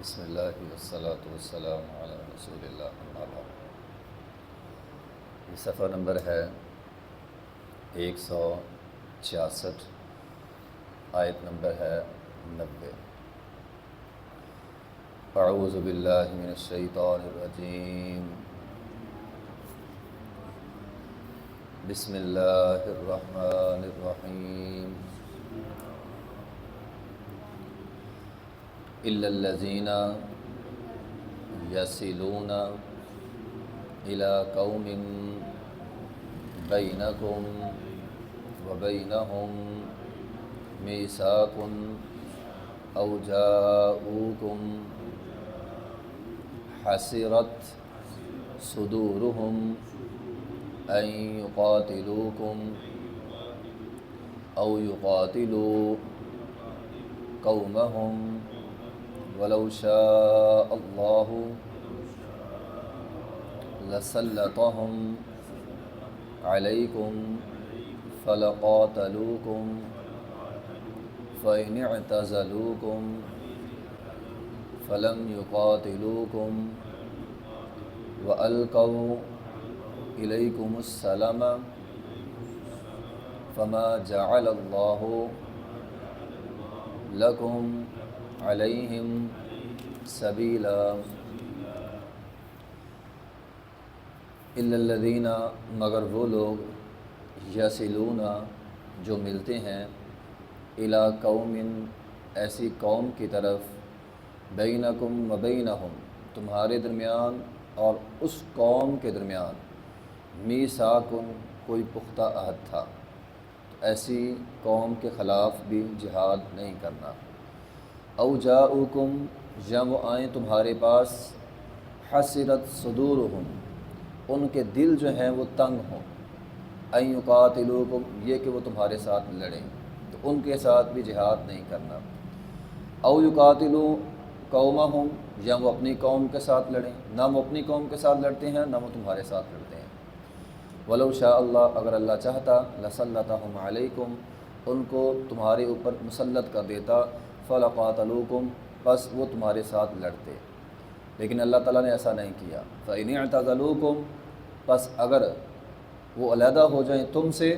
بسم اللہ والصلاة والسلام علی رسول اللہ اما بعد۔ یہ صفحہ نمبر ہے 166، آیت نمبر ہے 90۔ اعوذ باللہ من الشیطان الرجیم، بسم اللہ الرحمن الرحیم۔ إلا الذين يصلون إلى قوم بينكم وبينهم ميثاق أو جاءوكم حسرت صدورهم أن يقاتلوكم أو يقاتلوا قومهم ولو شاء اللہ لسلطهم علیکم فلقاتلوکم فإن اعتزلوکم فلم یقاتلوکم وألقوا إلیکم السلم فما جعل اللہ لکم علیہم سبیلا الا الذین، مگر وہ لوگ یصلون جو ملتے ہیں الی قوم، ایسی قوم کی طرف بینکم و بینہم، تمہارے درمیان اور اس قوم کے درمیان میثاق، کوئی پختہ عہد تھا، تو ایسی قوم کے خلاف بھی جہاد نہیں کرنا۔ او جاؤکم، یا وہ آئیں تمہارے پاس، حسرت صدورہم، ان کے دل جو ہیں وہ تنگ ہوں، ان یقاتلوکم، یہ کہ وہ تمہارے ساتھ لڑیں، تو ان کے ساتھ بھی جہاد نہیں کرنا۔ او یقاتلو قومہم، یا وہ اپنی قوم کے ساتھ لڑیں، نہ وہ اپنی قوم کے ساتھ لڑتے ہیں نہ وہ تمہارے ساتھ لڑتے ہیں۔ ولو شاء اللہ، اگر اللہ چاہتا، لسلطہم علیکم، ان کو تمہارے اوپر مسلط کر دیتا، فلقاتلوکم، بس وہ تمہارے ساتھ لڑتے، لیکن اللہ تعالیٰ نے ایسا نہیں کیا۔ فإن اعتزلوکم، بس اگر وہ علیحدہ ہو جائیں تم سے،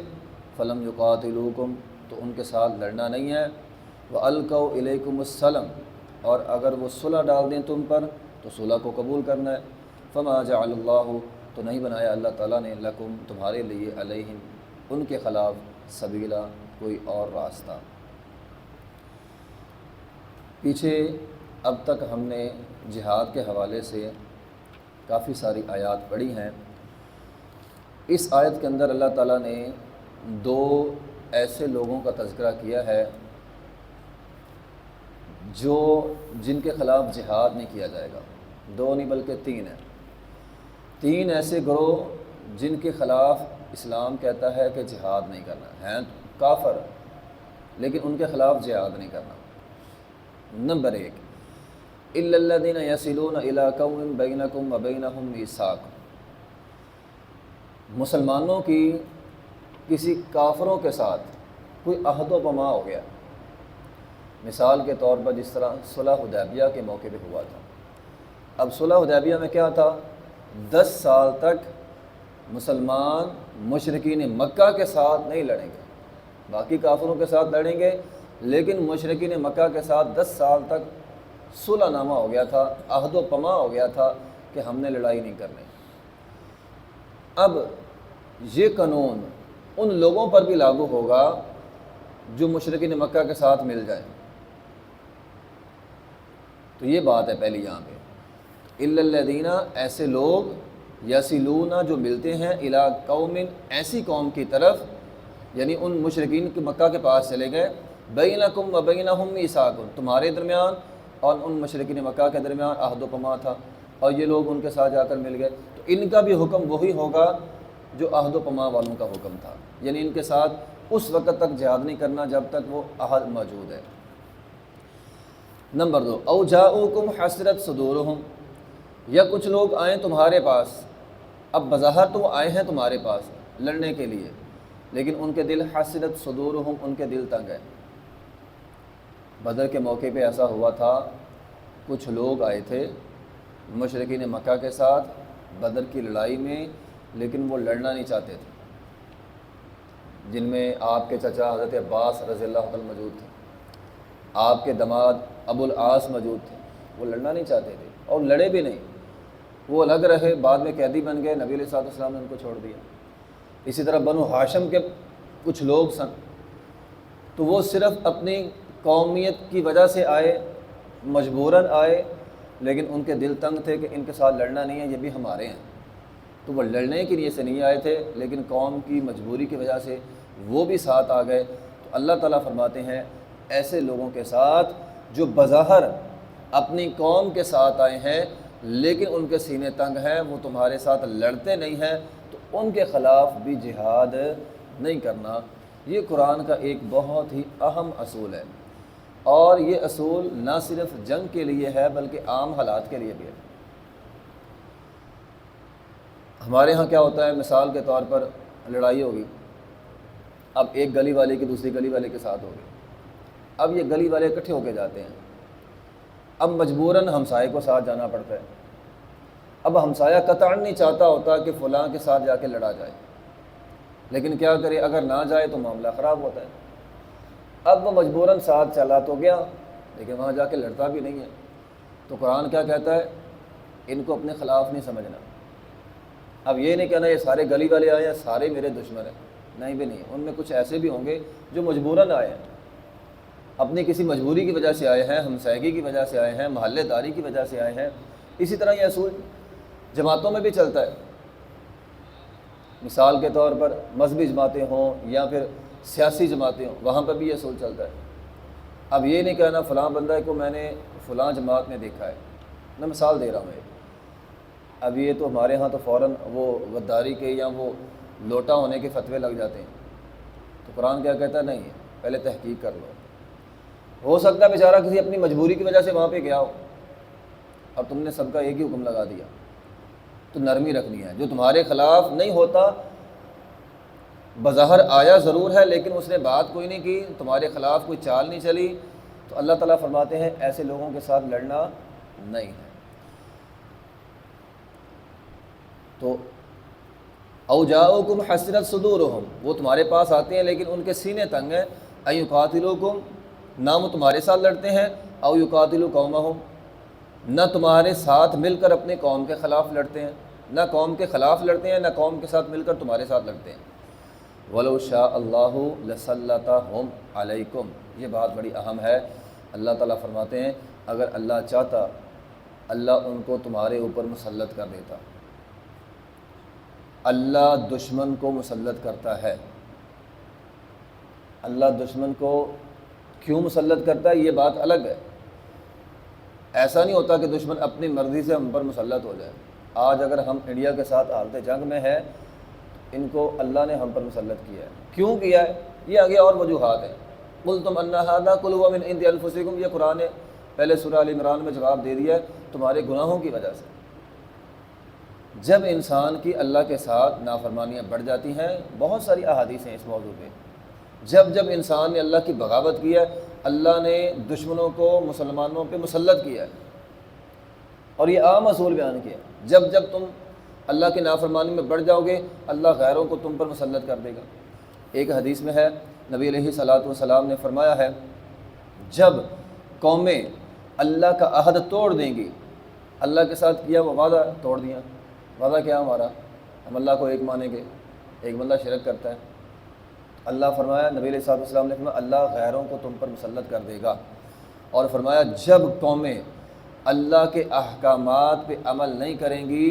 فلم یقاتلوکم، تو ان کے ساتھ لڑنا نہیں ہے۔ وألقوا إلیکم السلم، اور اگر وہ صلح ڈال دیں تم پر تو صلح کو قبول کرنا ہے۔ فما جعل اللہ، تو نہیں بنایا اللہ تعالیٰ نے، لکم، تمہارے لیے، علیہم، ان کے خلاف، سبیلا، کوئی اور راستہ۔ پیچھے اب تک ہم نے جہاد کے حوالے سے کافی ساری آیات پڑھی ہیں۔ اس آیت کے اندر اللہ تعالیٰ نے دو ایسے لوگوں کا تذکرہ کیا ہے جن کے خلاف جہاد نہیں کیا جائے گا۔ دو نہیں بلکہ تین ہیں، تین ایسے گروہ جن کے خلاف اسلام کہتا ہے کہ جہاد نہیں کرنا، ہیں کافر لیکن ان کے خلاف جہاد نہیں کرنا۔ نمبر 1، الا الذین یصلون الی قوم بینکم و بینہم میثاق، مسلمانوں کی کسی کافروں کے ساتھ کوئی عہد و پیمان ہو گیا، مثال کے طور پر جس طرح صلح حدیبیہ کے موقع پہ ہوا تھا۔ اب صلح حدیبیہ میں کیا تھا، 10 سال تک مسلمان مشرکین مکہ کے ساتھ نہیں لڑیں گے، باقی کافروں کے ساتھ لڑیں گے، لیکن مشرکین مکہ کے ساتھ 10 سال تک صلح نامہ ہو گیا تھا، عہد و پیمان ہو گیا تھا کہ ہم نے لڑائی نہیں کرنی۔ اب یہ قانون ان لوگوں پر بھی لاگو ہوگا جو مشرکین مکہ کے ساتھ مل جائیں، تو یہ بات ہے پہلی یہاں پہ، الا الذین، ایسے لوگ، یصلون، جو ملتے ہیں، الی قوم، ایسی قوم کی طرف، یعنی ان مشرکین کے مکہ کے پاس چلے گئے، بینکم و بینہم میثاق، تمہارے درمیان اور ان مشرکین مکہ کے درمیان عہد و پیمان تھا، اور یہ لوگ ان کے ساتھ جا کر مل گئے، تو ان کا بھی حکم وہی ہوگا جو عہد و پیمان والوں کا حکم تھا، یعنی ان کے ساتھ اس وقت تک جہاد نہیں کرنا جب تک وہ عہد موجود ہے۔ نمبر 2، او جاؤکم حسرت صدورہم، یا کچھ لوگ آئیں تمہارے پاس، اب بظاہر تو وہ آئے ہیں تمہارے پاس لڑنے کے لیے، لیکن ان کے دل حسرت صدورہم، ان کے دل تنگ ہے۔ بدر کے موقع پہ ایسا ہوا تھا کچھ لوگ آئے تھے مشرکین مکہ کے ساتھ بدر کی لڑائی میں، لیکن وہ لڑنا نہیں چاہتے تھے، جن میں آپ کے چچا حضرت عباس رضی اللہ عنہ موجود تھے، آپ کے دماد ابو العاص موجود تھے۔ وہ لڑنا نہیں چاہتے تھے اور لڑے بھی نہیں، وہ الگ رہے، بعد میں قیدی بن گئے، نبی علیہ الصلوۃ والسلام نے ان کو چھوڑ دیا۔ اسی طرح بنو ہاشم کے کچھ لوگ سن، تو وہ صرف اپنی قومیت کی وجہ سے آئے، مجبوراً آئے، لیکن ان کے دل تنگ تھے کہ ان کے ساتھ لڑنا نہیں ہے، یہ بھی ہمارے ہیں، تو وہ لڑنے کے لیے سے نہیں آئے تھے، لیکن قوم کی مجبوری کی وجہ سے وہ بھی ساتھ آ گئے۔ تو اللہ تعالیٰ فرماتے ہیں ایسے لوگوں کے ساتھ جو بظاہر اپنی قوم کے ساتھ آئے ہیں لیکن ان کے سینے تنگ ہیں، وہ تمہارے ساتھ لڑتے نہیں ہیں، تو ان کے خلاف بھی جہاد نہیں کرنا۔ یہ قرآن کا ایک بہت ہی اہم اصول ہے، اور یہ اصول نہ صرف جنگ کے لیے ہے بلکہ عام حالات کے لیے بھی ہے۔ ہمارے ہاں کیا ہوتا ہے، مثال کے طور پر لڑائی ہوگی، اب ایک گلی والے کی دوسری گلی والے کے ساتھ ہوگی، اب یہ گلی والے اکٹھے ہو کے جاتے ہیں، اب مجبوراً ہمسائے کو ساتھ جانا پڑتا ہے۔ اب ہمسایہ قطعاً نہیں چاہتا ہوتا کہ فلاں کے ساتھ جا کے لڑا جائے، لیکن کیا کرے، اگر نہ جائے تو معاملہ خراب ہوتا ہے۔ اب وہ مجبوراً ساتھ چلا تو گیا، لیکن وہاں جا کے لڑتا بھی نہیں ہے۔ تو قرآن کیا کہتا ہے، ان کو اپنے خلاف نہیں سمجھنا۔ اب یہ نہیں کہنا یہ سارے گلی والے آئے ہیں سارے میرے دشمن ہیں، نہیں بھی نہیں، ان میں کچھ ایسے بھی ہوں گے جو مجبوراً آئے ہیں، اپنی کسی مجبوری کی وجہ سے آئے ہیں، ہمسائیگی کی وجہ سے آئے ہیں، محلے داری کی وجہ سے آئے ہیں۔ اسی طرح یہ اصول جماعتوں میں بھی چلتا ہے، مثال کے طور پر مذہبی جماعتیں ہوں یا پھر سیاسی جماعتیں ہوں، وہاں پہ بھی یہ اصول چلتا ہے۔ اب یہ نہیں کہنا فلاں بندہ کو میں نے فلاں جماعت میں دیکھا ہے، میں مثال دے رہا ہوں۔ اب یہ تو ہمارے ہاں تو فوراً وہ غداری کے یا وہ لوٹا ہونے کے فتوے لگ جاتے ہیں، تو قرآن کیا کہتا ہے، نہیں، پہلے تحقیق کر لو۔ ہو سکتا ہے بیچارہ کسی اپنی مجبوری کی وجہ سے وہاں پہ گیا ہو اور تم نے سب کا ایک ہی حکم لگا دیا، تو نرمی رکھنی ہے۔ جو تمہارے خلاف نہیں ہوتا، بظاہر آیا ضرور ہے لیکن اس نے بات کوئی نہیں کی، تمہارے خلاف کوئی چال نہیں چلی، تو اللہ تعالیٰ فرماتے ہیں ایسے لوگوں کے ساتھ لڑنا نہیں ہے۔ تو او جاؤکم حسرت صدورہم، وہ تمہارے پاس آتے ہیں لیکن ان کے سینے تنگ ہیں، ان یقاتلوکم، نہ وہ تمہارے ساتھ لڑتے ہیں، او یقاتلوا قومہم، نہ تمہارے ساتھ مل کر اپنے قوم کے خلاف لڑتے ہیں، نہ قوم کے خلاف لڑتے ہیں، نہ قوم کے ساتھ مل کر تمہارے ساتھ لڑتے ہیں۔ وَلَوْ شَاءَ اللَّهُ لَسَلَّطَهُمْ عَلَيْكُمْ، یہ بات بڑی اہم ہے۔ اللہ تعالیٰ فرماتے ہیں اگر اللہ چاہتا اللہ ان کو تمہارے اوپر مسلط کر دیتا۔ اللہ دشمن کو مسلط کرتا ہے۔ اللہ دشمن کو کیوں مسلط کرتا ہے یہ بات الگ ہے۔ ایسا نہیں ہوتا کہ دشمن اپنی مرضی سے ہم پر مسلط ہو جائے۔ آج اگر ہم انڈیا کے ساتھ حالت جنگ میں ہے، ان کو اللہ نے ہم پر مسلط کیا ہے۔ کیوں کیا ہے؟ یہ آگے اور وجوہات ہیں۔ قُلْتُمْ أَنَّ هَذَا قُلْ هُوَ مِنْ عِنْدِ أَنفُسِكُمْ، یہ قرآن نے پہلے سورہ آل عمران میں جواب دے دیا ہے، تمہارے گناہوں کی وجہ سے۔ جب انسان کی اللہ کے ساتھ نافرمانیاں بڑھ جاتی ہیں، بہت ساری احادیث ہیں اس موضوع پہ، جب انسان نے اللہ کی بغاوت کی ہے، اللہ نے دشمنوں کو مسلمانوں پہ مسلط کیا ہے، اور یہ عام اصول بیان کیا ہے۔ جب تم اللہ کی نافرمانی میں بڑھ جاؤ گے، اللہ غیروں کو تم پر مسلط کر دے گا۔ ایک حدیث میں ہے، نبی علیہ الصلوۃ والسلام نے فرمایا ہے، جب قومیں اللہ کا عہد توڑ دیں گی، اللہ کے ساتھ کیا وہ وعدہ توڑ دیا، وعدہ کیا ہمارا، ہم اللہ کو ایک مانیں گے، ایک بندہ شرک کرتا ہے، اللہ فرمایا، نبی علیہ الصلوۃ والسلام نے فرمایا اللہ غیروں کو تم پر مسلط کر دے گا، اور فرمایا جب قومیں اللہ کے احکامات پہ عمل نہیں کریں گی،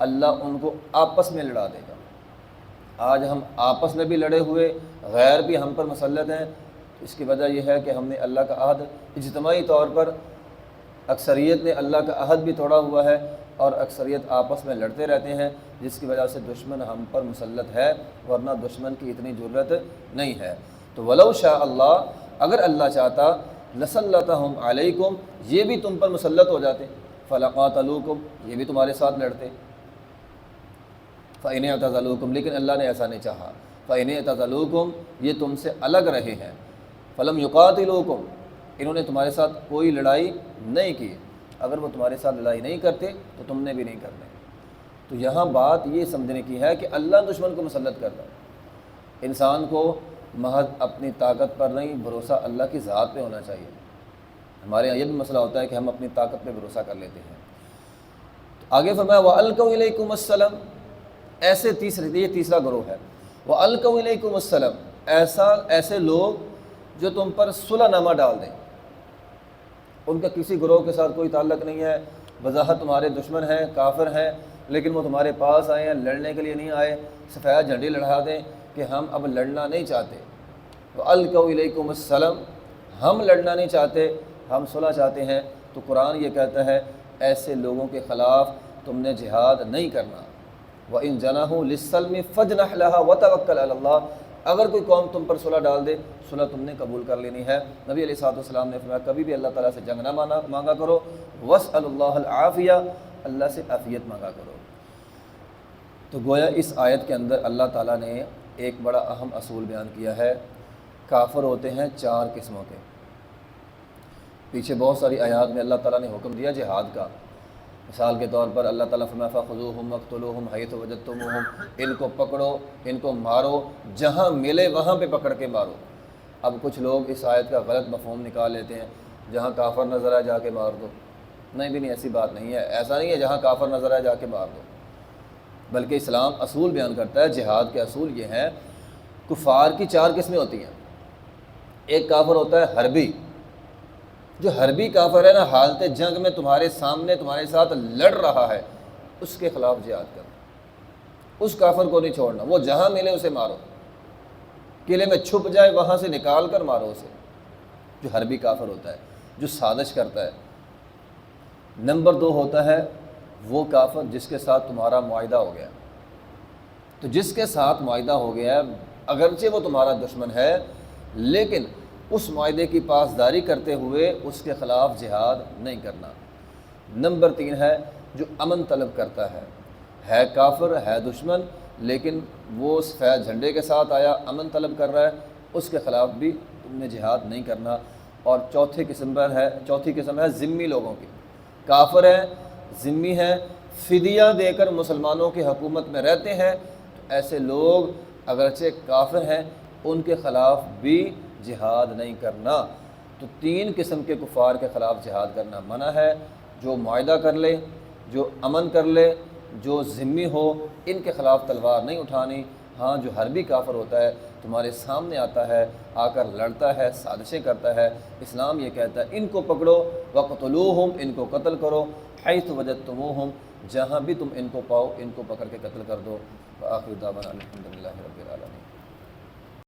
اللہ ان کو آپس میں لڑا دے گا۔ آج ہم آپس میں بھی لڑے ہوئے، غیر بھی ہم پر مسلط ہیں، اس کی وجہ یہ ہے کہ ہم نے اللہ کا عہد اجتماعی طور پر، اکثریت نے اللہ کا عہد بھی توڑا ہوا ہے، اور اکثریت آپس میں لڑتے رہتے ہیں، جس کی وجہ سے دشمن ہم پر مسلط ہے، ورنہ دشمن کی اتنی جرت نہیں ہے۔ تو وَلَوْ شَاءَ اللَّهُ، اگر اللہ چاہتا، لَسَلَّطَهُمْ عَلَيْكُمْ، یہ بھی تم پر مسلط ہو جاتے، فَلَقَاتَلُوكُمْ، یہ بھی تمہارے ساتھ لڑتے، فَإِنِ اعْتَزَلُوكُمْ، لیکن اللہ نے ایسا نہیں چاہا، فَإِنِ اعْتَزَلُوكُمْ، یہ تم سے الگ رہے ہیں، فَلَمْ يُقَاتِلُوكُمْ، انہوں نے تمہارے ساتھ کوئی لڑائی نہیں کی، اگر وہ تمہارے ساتھ لڑائی نہیں کرتے تو تم نے بھی نہیں کرنے۔ تو یہاں بات یہ سمجھنے کی ہے کہ اللہ دشمن کو مسلط کرتا ہے۔ انسان کو محض اپنی طاقت پر نہیں، بھروسہ اللہ کی ذات پہ ہونا چاہیے۔ ہمارے یہاں یہ بھی مسئلہ ہوتا ہے کہ ہم اپنی طاقت پہ بھروسہ کر لیتے ہیں۔ آگے فرمایا وَأَلْقَوْا إِلَيْكُمُ السَّلَامَ، یہ تیسرا گروہ ہے۔ وَأَلْقَوْا إِلَيْكُمُ السَّلَامَ، ایسے لوگ جو تم پر صلح نامہ ڈال دیں، ان کا کسی گروہ کے ساتھ کوئی تعلق نہیں ہے، بظاہر تمہارے دشمن ہیں، کافر ہیں، لیکن وہ تمہارے پاس آئے ہیں، لڑنے کے لیے نہیں آئے، سفید جھنڈی لڑھا دیں کہ ہم اب لڑنا نہیں چاہتے۔ وَأَلْقَوْا إِلَيْكُمُ السَّلَامَ، ہم لڑنا نہیں چاہتے، ہم صلح چاہتے ہیں، تو قرآن یہ کہتا ہے ایسے لوگوں کے خلاف تم نے جہاد نہیں کرنا۔ وَإِن جَنَحُوا لِلسَّلْمِ فَاجْنَحْ لَهَا وَتَوَكَّلْ عَلَى اللَّهِ، اگر کوئی قوم تم پر صلح ڈال دے، صلح تم نے قبول کر لینی ہے۔ نبی علیہ الصلوۃ والسلام نے فرمایا کبھی بھی اللہ تعالیٰ سے جنگ نہ مانگا کرو، وَاسْأَلُوا اللَّهَ الْعَافِيَةَ، اللہ سے عافیت مانگا کرو۔ تو گویا اس آیت کے اندر اللہ تعالیٰ نے ایک بڑا اہم اصول بیان کیا ہے۔ کافر ہوتے ہیں چار قسموں کے۔ پیچھے بہت ساری آیات میں اللہ تعالیٰ نے حکم دیا جہاد کا۔ مثال کے طور پر اللہ تعالیٰ فرمایا فَخُذُوهُمْ وَاقْتُلُوهُمْ حَيْثُ وَجَدتُّمُوهُمْ، ان کو پکڑو، ان کو مارو، جہاں ملے وہاں پہ پکڑ کے مارو۔ اب کچھ لوگ اس آیت کا غلط مفہوم نکال لیتے ہیں، جہاں کافر نظر آئے جا کے مار دو۔ نہیں بھی نہیں، ایسی بات نہیں ہے، ایسا نہیں ہے جہاں کافر نظر آئے جا کے مار دو، بلکہ اسلام اصول بیان کرتا ہے۔ جہاد کے اصول یہ ہیں، کفار کی چار قسمیں ہوتی ہیں۔ ایک کافر ہوتا ہے حربی، جو حربی کافر ہے نا، حالت جنگ میں تمہارے سامنے تمہارے ساتھ لڑ رہا ہے، اس کے خلاف جہاد کرنا، اس کافر کو نہیں چھوڑنا، وہ جہاں ملے اسے مارو، قلعے میں چھپ جائے وہاں سے نکال کر مارو اسے، جو حربی کافر ہوتا ہے، جو سازش کرتا ہے۔ نمبر دو ہوتا ہے وہ کافر جس کے ساتھ تمہارا معاہدہ ہو گیا۔ تو جس کے ساتھ معاہدہ ہو گیا ہے، اگرچہ وہ تمہارا دشمن ہے، لیکن اس معاہدے کی پاسداری کرتے ہوئے اس کے خلاف جہاد نہیں کرنا۔ نمبر تین ہے جو امن طلب کرتا ہے کافر، ہے دشمن، لیکن وہ سفید جھنڈے کے ساتھ آیا، امن طلب کر رہا ہے، اس کے خلاف بھی تم نے جہاد نہیں کرنا۔ اور چوتھی قسم ہے ذمی لوگوں کی۔ کافر ہیں، ذمی ہیں، فدیہ دے کر مسلمانوں کی حکومت میں رہتے ہیں، تو ایسے لوگ اگرچہ کافر ہیں، ان کے خلاف بھی جہاد نہیں کرنا۔ تو تین قسم کے کفار کے خلاف جہاد کرنا منع ہے۔ جو معاہدہ کر لے، جو امن کر لے، جو ذمی ہو، ان کے خلاف تلوار نہیں اٹھانی۔ ہاں، جو حربی کافر ہوتا ہے، تمہارے سامنے آتا ہے، آ کر لڑتا ہے، سازشیں کرتا ہے، اسلام یہ کہتا ہے ان کو پکڑو، وَاقْتُلُوهُمْ، ان کو قتل کرو، حَيْثُ وَجَدتُّمُوهُمْ، جہاں بھی تم ان کو پاؤ ان کو پکڑ کے قتل کر دو۔ وآخر دعوانا الحمد للہ رب العالمین۔